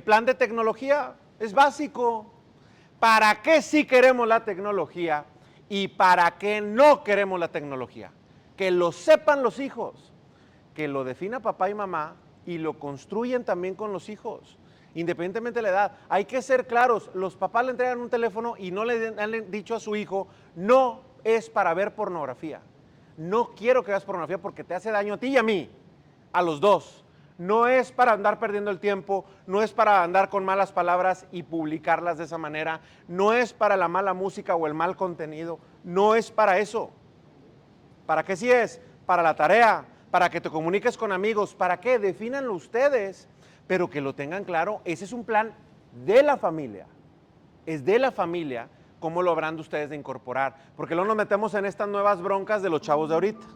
El plan de tecnología es básico. ¿Para qué sí queremos la tecnología y para qué no queremos la tecnología? Que lo sepan los hijos, que lo defina papá y mamá y lo construyen también con los hijos, independientemente de la edad. Hay que ser claros, los papás le entregan un teléfono y no le han dicho a su hijo, no es para ver pornografía. No quiero que veas pornografía porque te hace daño a ti y a mí, a los dos. No es para andar perdiendo el tiempo, no es para andar con malas palabras y publicarlas de esa manera, no es para la mala música o el mal contenido, no es para eso. ¿Para qué sí es? Para la tarea, para que te comuniques con amigos, ¿para qué? Defínanlo ustedes, pero que lo tengan claro, ese es un plan de la familia, es de la familia, cómo lo habrán de ustedes de incorporar, porque luego nos metemos en estas nuevas broncas de los chavos de ahorita.